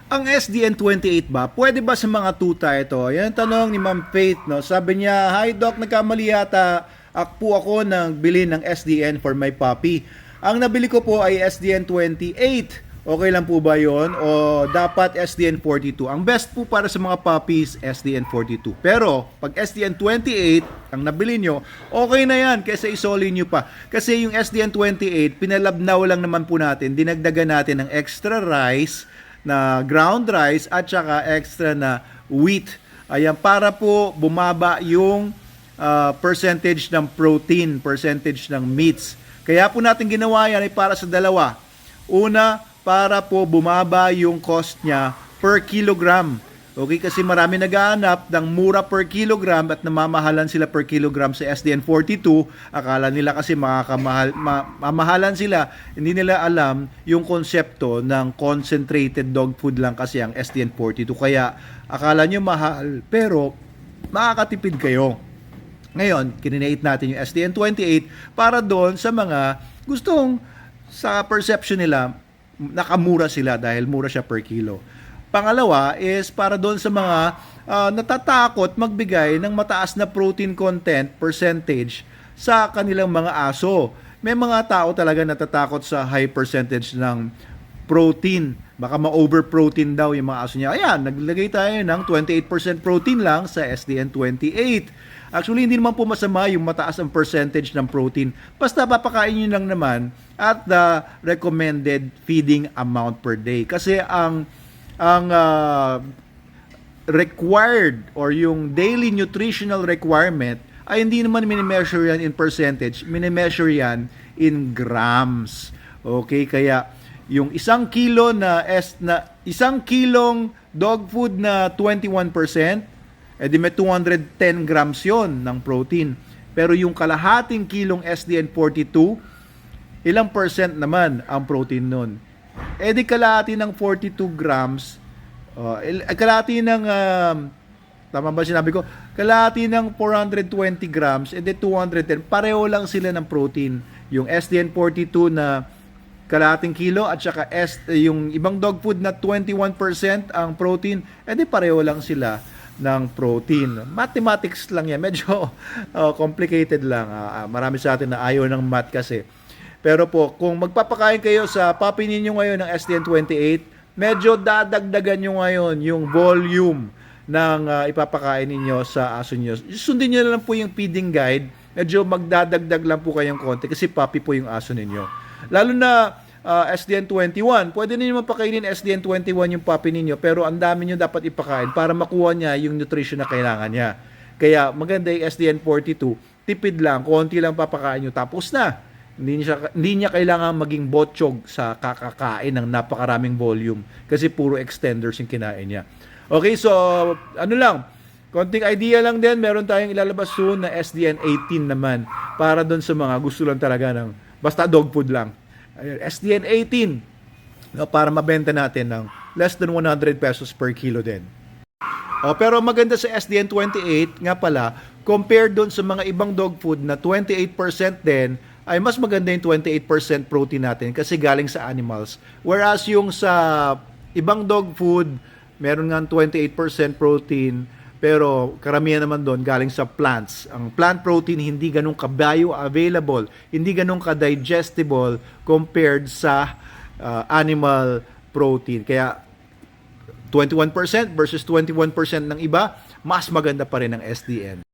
Ang SDN28 ba, pwede ba sa mga tuta ito? Yan ang tanong ni Ma'am Faith, no? Sabi niya, "Hi Doc, nagkamali yata ako ng bili ng SDN for my puppy. Ang nabili ko po ay SDN28. Okay lang po ba yon? O dapat SDN42? Ang best po para sa mga puppies, SDN42. Pero pag SDN28 ang nabili nyo, okay na yan kaysa isoli nyo pa. Kasi yung SDN28, pinalabnaw lang naman po natin, dinagdagan natin ng extra rice, na ground rice at saka extra na wheat. Ayan, para po bumaba yung percentage ng protein, percentage ng meats. Kaya po natin ginawa yan ay para sa dalawa. Una, para po bumaba yung cost niya per kilogram. Okay, kasi marami naghahanap ng mura per kilogram at namamahalan sila per kilogram sa SDN42. Akala nila kasi mamahalan sila. Hindi nila alam yung konsepto ng concentrated dog food lang kasi ang SDN42. Kaya akala nyo mahal, pero makakatipid kayo. Ngayon, kininate natin yung SDN28 para doon sa mga gustong sa perception nila, nakamura sila dahil mura siya per kilo. Pangalawa is para doon sa mga natatakot magbigay ng mataas na protein content percentage sa kanilang mga aso. May mga tao talaga natatakot sa high percentage ng protein. Baka ma-over-protein daw yung mga aso niya. Ayan, naglagay tayo ng 28% protein lang sa SDN28. Actually, hindi naman po masama yung mataas ang percentage ng protein. Basta papakain nyo lang naman at the recommended feeding amount per day. Kasi ang required or yung daily nutritional requirement ay hindi naman minimeasure yan in percentage, minimeasure yan in grams. Okay, kaya yung isang kilong dog food na 21%, edi may 210 grams yon ng protein. Pero yung kalahating kilong SDN42, ilang percent naman ang protein nun? Edi kalahati ng 42 grams, kalahati ng, tama ba sinabi ko? Kalahati ng 420 grams, edi 210, pareho lang sila ng protein. Yung SDN42 na kalahating kilo at saka yung ibang dog food na 21% ang protein, edi pareho lang sila ng protein. Mathematics lang yan. Medyo complicated lang. Marami sa atin na ayaw ng math kasi. Pero po, kung magpapakain kayo sa puppy ninyo ngayon ng SDN28, medyo dadagdagan nyo ngayon yung volume ng ipapakain ninyo sa aso nyo. Sundin nyo lang po yung feeding guide. Medyo magdadagdag lang po kayong konti kasi puppy po yung aso ninyo. Lalo na SDN21, pwede ninyo mapakainin SDN21 yung puppy ninyo, pero ang dami nyo dapat ipakain para makuha niya yung nutrition na kailangan niya. Kaya maganda yung SDN42, tipid lang, konti lang papakain nyo, tapos na. Hindi niya kailangan maging botchog sa kakakain ng napakaraming volume kasi puro extenders yung kinain niya. Okay, so ano lang, konting idea lang din, meron tayong ilalabas soon na SDN18 naman para doon sa mga gusto lang talaga ng basta dog food lang. SDN18 para mabenta natin ng less than 100 pesos per kilo din. Pero maganda sa SDN28 nga pala, compared doon sa mga ibang dog food na 28% din, ay mas maganda yung 28% protein natin kasi galing sa animals. Whereas yung sa ibang dog food, meron nga 28% protein, pero karamihan naman doon galing sa plants. Ang plant protein hindi ganun ka-bioavailable, hindi ganun ka-digestible compared sa animal protein. Kaya 21% versus 21% ng iba, mas maganda pa rin ang SDN.